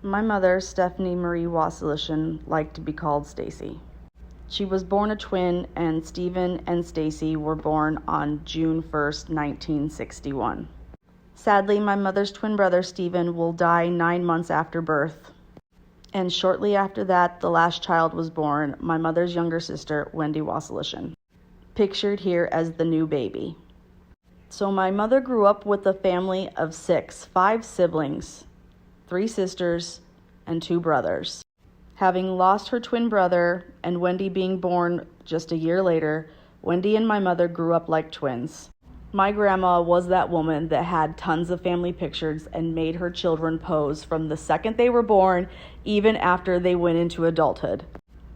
My mother, Stephanie Marie Wasilishin, liked to be called Stacy. She was born a twin, and Stephen and Stacy were born on June 1st, 1961. Sadly, my mother's twin brother, Stephen, will die 9 months after birth. And shortly after that, the last child was born, my mother's younger sister, Wendy Wasilishin, pictured here as the new baby. So my mother grew up with a family of 5 siblings, 3 sisters, and 2 brothers. Having lost her twin brother and Wendy being born just a year later, Wendy and my mother grew up like twins. My grandma was that woman that had tons of family pictures and made her children pose from the second they were born, even after they went into adulthood.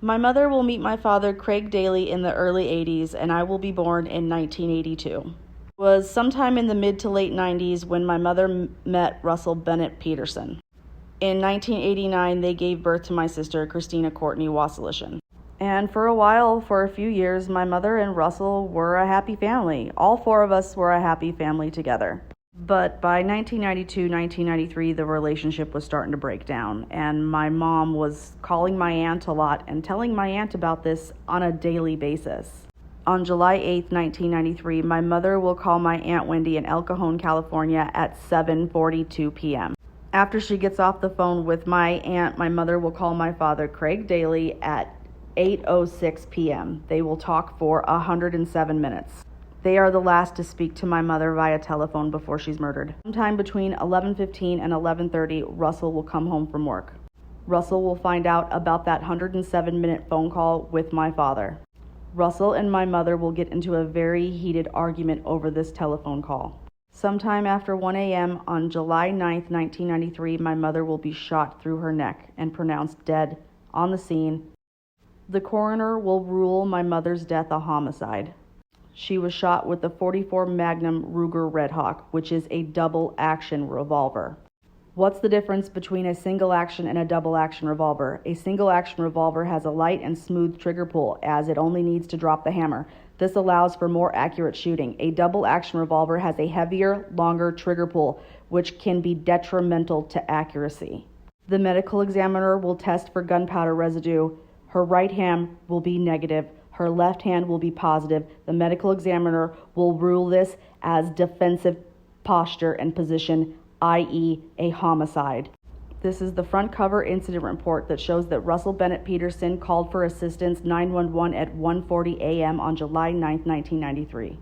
My mother will meet my father, Craig Daly, in the early 80s, and I will be born in 1982. It was sometime in the mid to late 90s when my mother met Russell Bennett Peterson. In 1989, they gave birth to my sister, Christina Courtney Wasilishin. And for a few years, my mother and Russell were a happy family. All 4 of us were a happy family together. But by 1992, 1993, the relationship was starting to break down. And my mom was calling my aunt a lot and telling my aunt about this on a daily basis. On July 8, 1993, my mother will call my Aunt Wendy in El Cajon, California at 7:42 p.m. After she gets off the phone with my aunt, my mother will call my father, Craig Daly, at 8:06 p.m. They will talk for 107 minutes. They are the last to speak to my mother via telephone before she's murdered. Sometime between 11:15 and 11:30, Russell will come home from work. Russell will find out about that 107-minute phone call with my father. Russell and my mother will get into a very heated argument over this telephone call. Sometime after 1 a.m. on July 9th, 1993, my mother will be shot through her neck and pronounced dead on the scene. The coroner will rule my mother's death a homicide. She was shot with the .44 Magnum Ruger Red Hawk, which is a double-action revolver. What's the difference between a single-action and a double-action revolver? A single-action revolver has a light and smooth trigger pull, as it only needs to drop the hammer. This allows for more accurate shooting. A double-action revolver has a heavier, longer trigger pull, which can be detrimental to accuracy. The medical examiner will test for gunpowder residue. Her right hand will be negative. Her left hand will be positive. The medical examiner will rule this as defensive posture and position, i.e. a homicide. This is the front cover incident report that shows that Russell Bennett Peterson called for assistance 911 at 1:40 a.m. on July 9, 1993.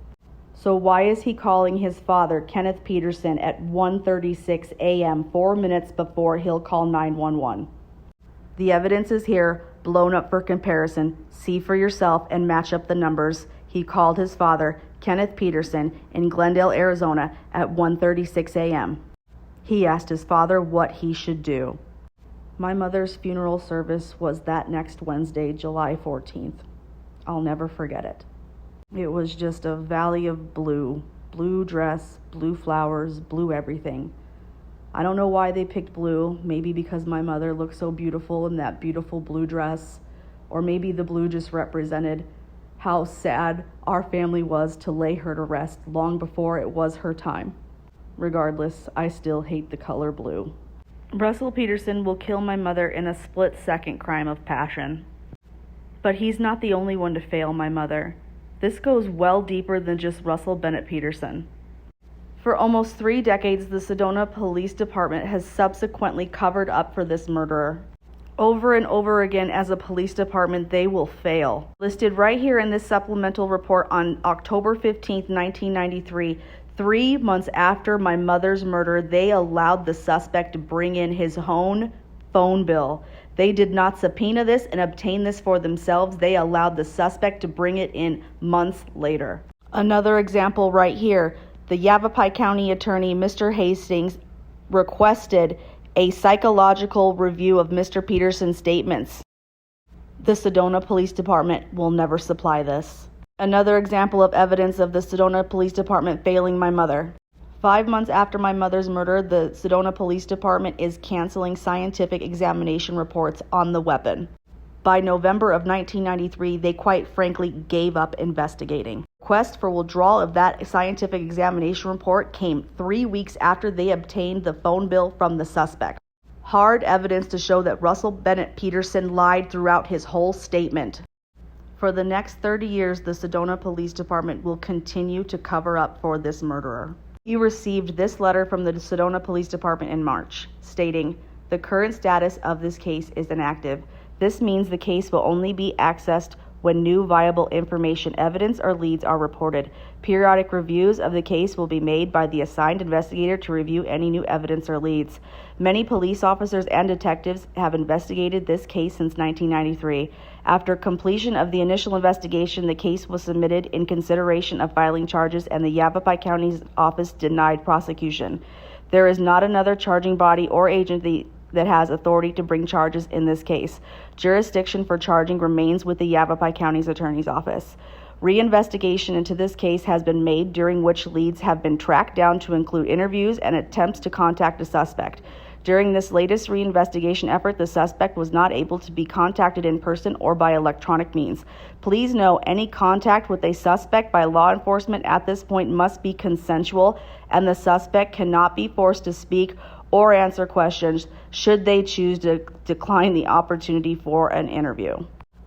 So why is he calling his father, Kenneth Peterson, at 1:36 a.m., 4 minutes before he'll call 911? The evidence is here, blown up for comparison. See for yourself and match up the numbers. He called his father, Kenneth Peterson, in Glendale, Arizona at 1:36 a.m. He asked his father what he should do. My mother's funeral service was that next Wednesday, July 14th. I'll never forget it. It was just a valley of blue. Blue dress, blue flowers, blue everything. I don't know why they picked blue. Maybe because my mother looked so beautiful in that beautiful blue dress. Or maybe the blue just represented how sad our family was to lay her to rest long before it was her time. Regardless, I still hate the color blue. Russell Peterson will kill my mother in a split-second crime of passion. But he's not the only one to fail my mother. This goes well deeper than just Russell Bennett Peterson. For almost 3 decades, the Sedona Police Department has subsequently covered up for this murderer. Over and over again, as a police department, they will fail. Listed right here in this supplemental report on October 15th, 1993, 3 months after my mother's murder, they allowed the suspect to bring in his own phone bill. They did not subpoena this and obtain this for themselves. They allowed the suspect to bring it in months later. Another example right here. The Yavapai County Attorney, Mr. Hastings, requested a psychological review of Mr. Peterson's statements. The Sedona Police Department will never supply this. Another example of evidence of the Sedona Police Department failing my mother. 5 months after my mother's murder, the Sedona Police Department is canceling scientific examination reports on the weapon. By November of 1993, they quite frankly gave up investigating. Request for withdrawal of that scientific examination report came 3 weeks after they obtained the phone bill from the suspect. hard evidence to show that Russell Bennett Peterson lied throughout his whole statement. For the next 30 years, the Sedona Police Department will continue to cover up for this murderer. We received this letter from the Sedona Police Department in March, stating, "The current status of this case is inactive. This means the case will only be accessed when new viable information, evidence, or leads are reported. Periodic reviews of the case will be made by the assigned investigator to review any new evidence or leads. Many police officers and detectives have investigated this case since 1993. After completion of the initial investigation, the case was submitted in consideration of filing charges, and the Yavapai County's office denied prosecution. There is not another charging body or agency that has authority to bring charges in this case. Jurisdiction for charging remains with the Yavapai County's Attorney's Office. Reinvestigation into this case has been made, during which leads have been tracked down to include interviews and attempts to contact a suspect. During this latest reinvestigation effort, the suspect was not able to be contacted in person or by electronic means. Please know any contact with a suspect by law enforcement at this point must be consensual, and the suspect cannot be forced to speak or answer questions should they choose to decline the opportunity for an interview.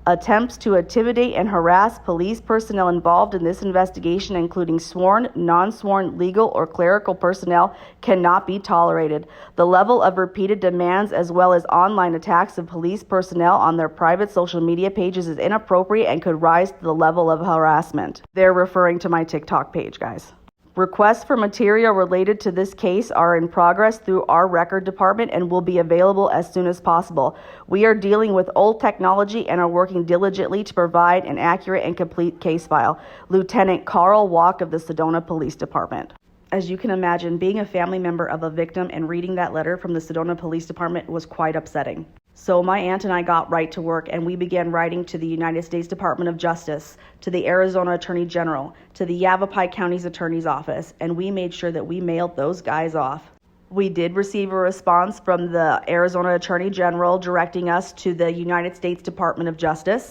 Attempts to intimidate and harass police personnel involved in this investigation, including sworn, non-sworn, legal, or clerical personnel, cannot be tolerated. The level of repeated demands as well as online attacks of police personnel on their private social media pages is inappropriate and could rise to the level of harassment." They're referring to my TikTok page, guys. Requests for material related to this case are in progress through our record department and will be available as soon as possible. We are dealing with old technology and are working diligently to provide an accurate and complete case file. Lieutenant Carl Walk of the Sedona Police Department. As you can imagine, being a family member of a victim and reading that letter from the Sedona Police Department was quite upsetting. So my aunt and I got right to work, and we began writing to the United States Department of Justice, to the Arizona Attorney General, to the Yavapai County's Attorney's Office, and we made sure that we mailed those guys off. We did receive a response from the Arizona Attorney General directing us to the United States Department of Justice.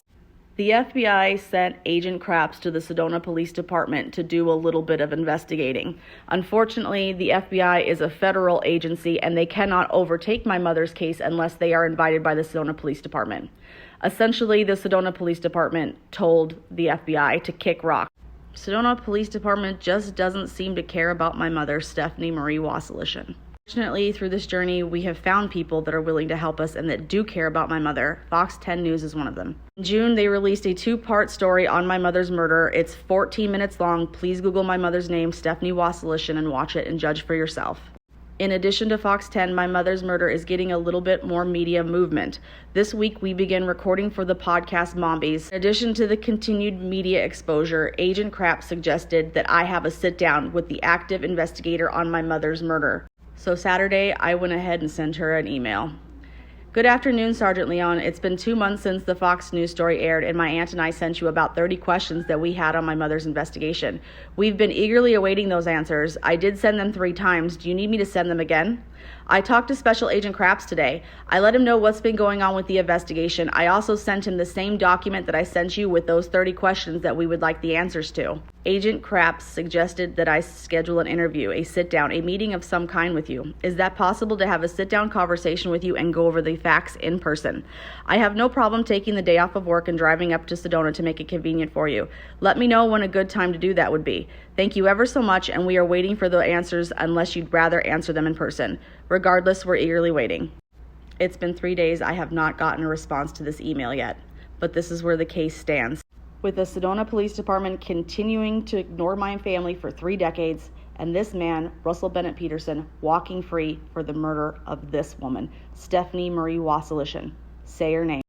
The FBI sent Agent Craps to the Sedona Police Department to do a little bit of investigating. Unfortunately, the FBI is a federal agency and they cannot overtake my mother's case unless they are invited by the Sedona Police Department. Essentially, the Sedona Police Department told the FBI to kick rocks. Sedona Police Department just doesn't seem to care about my mother, Stephanie Marie Wasilishin. Fortunately, through this journey, we have found people that are willing to help us and that do care about my mother. Fox 10 News is one of them. In June, they released a 2-part story on my mother's murder. It's 14 minutes long. Please Google my mother's name, Stephanie Wasilishin, and watch it and judge for yourself. In addition to Fox 10, my mother's murder is getting a little bit more media movement. This week, we begin recording for the podcast Mombies. In addition to the continued media exposure, Agent Craps suggested that I have a sit-down with the active investigator on my mother's murder. So Saturday, I went ahead and sent her an email. Good afternoon, Sergeant Leon. It's been 2 months since the Fox News story aired, and my aunt and I sent you about 30 questions that we had on my mother's investigation. We've been eagerly awaiting those answers. I did send them 3 times. Do you need me to send them again? I talked to Special Agent Craps today. I let him know what's been going on with the investigation. I also sent him the same document that I sent you with those 30 questions that we would like the answers to. Agent Craps suggested that I schedule an interview, a sit-down, a meeting of some kind with you. Is that possible, to have a sit-down conversation with you and go over the facts in person? I have no problem taking the day off of work and driving up to Sedona to make it convenient for you. Let me know when a good time to do that would be. Thank you ever so much, and we are waiting for the answers unless you'd rather answer them in person. Regardless, we're eagerly waiting. It's been 3 days. I have not gotten a response to this email yet, but this is where the case stands. With the Sedona Police Department continuing to ignore my family for 3 decades, and this man, Russell Bennett Peterson, walking free for the murder of this woman, Stephanie Marie Wasilishin. Say her name.